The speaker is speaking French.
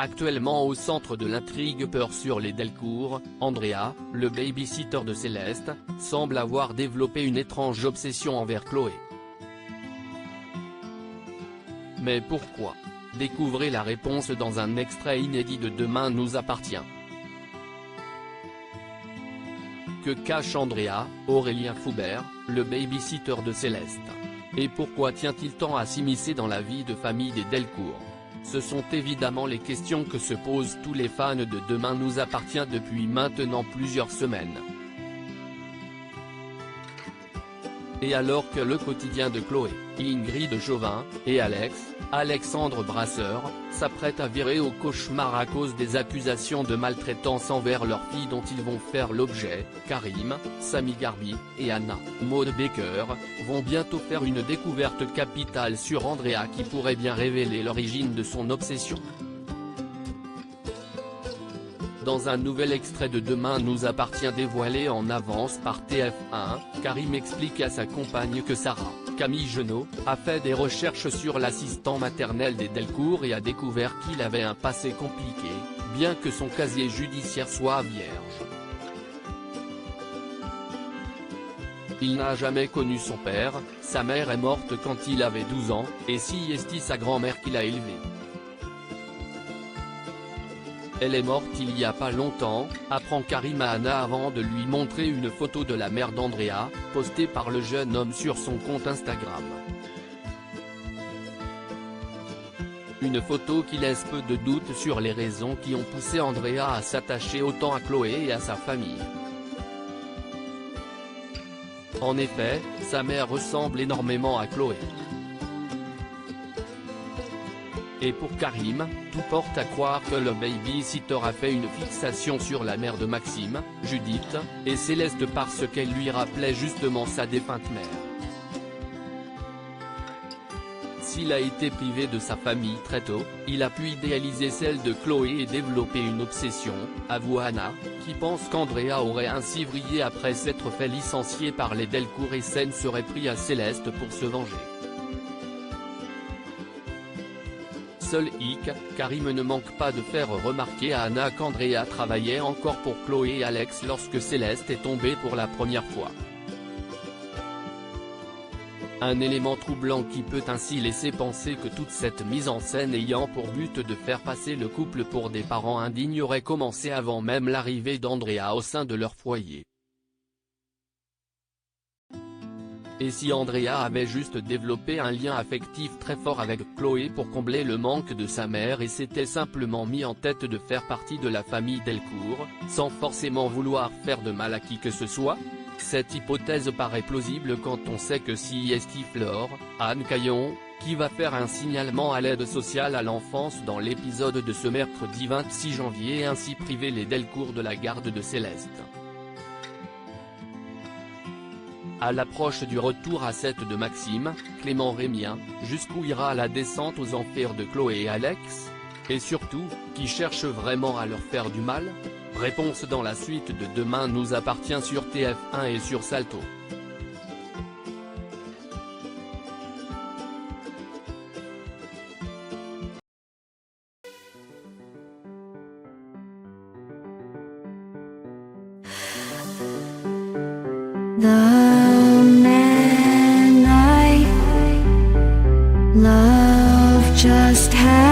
Actuellement au centre de l'intrigue peur sur les Delcourt, Andrea, le baby-sitter de Céleste, semble avoir développé une étrange obsession envers Chloé. Mais pourquoi? Découvrez la réponse dans un extrait inédit de Demain nous appartient. Que cache Andrea, Aurélien Foubert, le baby-sitter de Céleste? Et pourquoi tient-il tant à s'immiscer dans la vie de famille des Delcourt? Ce sont évidemment les questions que se posent tous les fans de Demain nous appartient depuis maintenant plusieurs semaines. Et alors que le quotidien de Chloé, Ingrid Chauvin, et Alexandre Brasseur, s'apprête à virer au cauchemar à cause des accusations de maltraitance envers leur fille dont ils vont faire l'objet, Karim, Sami Garbi, et Anna, Maud Baker, vont bientôt faire une découverte capitale sur Andrea qui pourrait bien révéler l'origine de son obsession. Dans un nouvel extrait de Demain nous appartient dévoilé en avance par TF1, Karim explique à sa compagne que Sarah, Camille Genot, a fait des recherches sur l'assistant maternel des Delcourt et a découvert qu'il avait un passé compliqué, bien que son casier judiciaire soit vierge. Il n'a jamais connu son père, sa mère est morte quand il avait 12 ans, et c'est sa grand-mère qui l'a élevé. Elle est morte il y a pas longtemps, apprend Karim à Anna avant de lui montrer une photo de la mère d'Andrea, postée par le jeune homme sur son compte Instagram. Une photo qui laisse peu de doute sur les raisons qui ont poussé Andrea à s'attacher autant à Chloé et à sa famille. En effet, sa mère ressemble énormément à Chloé. Et pour Karim, tout porte à croire que le baby-sitter a fait une fixation sur la mère de Maxime, Judith, et Céleste parce qu'elle lui rappelait justement sa défunte mère. S'il a été privé de sa famille très tôt, il a pu idéaliser celle de Chloé et développer une obsession, avoue Anna, qui pense qu'Andrea aurait ainsi vrillé après s'être fait licencier par les Delcourt et s'en serait pris à Céleste pour se venger. Seul hic, Karim ne manque pas de faire remarquer à Anna qu'Andrea travaillait encore pour Chloé et Alex lorsque Céleste est tombée pour la première fois. Un élément troublant qui peut ainsi laisser penser que toute cette mise en scène ayant pour but de faire passer le couple pour des parents indignes aurait commencé avant même l'arrivée d'Andrea au sein de leur foyer. Et si Andrea avait juste développé un lien affectif très fort avec Chloé pour combler le manque de sa mère et s'était simplement mis en tête de faire partie de la famille Delcourt, sans forcément vouloir faire de mal à qui que ce soit? Cette hypothèse paraît plausible quand on sait que c'est Flore, Anne Caillon, qui va faire un signalement à l'aide sociale à l'enfance dans l'épisode de ce mercredi 26 janvier et ainsi priver les Delcourt de la garde de Céleste. À l'approche du retour à 7 de Maxime, Clément Rémien, jusqu'où ira la descente aux enfers de Chloé et Alex? Et surtout, qui cherche vraiment à leur faire du mal? Réponse dans la suite de Demain nous appartient sur TF1 et sur Salto. The man I love just had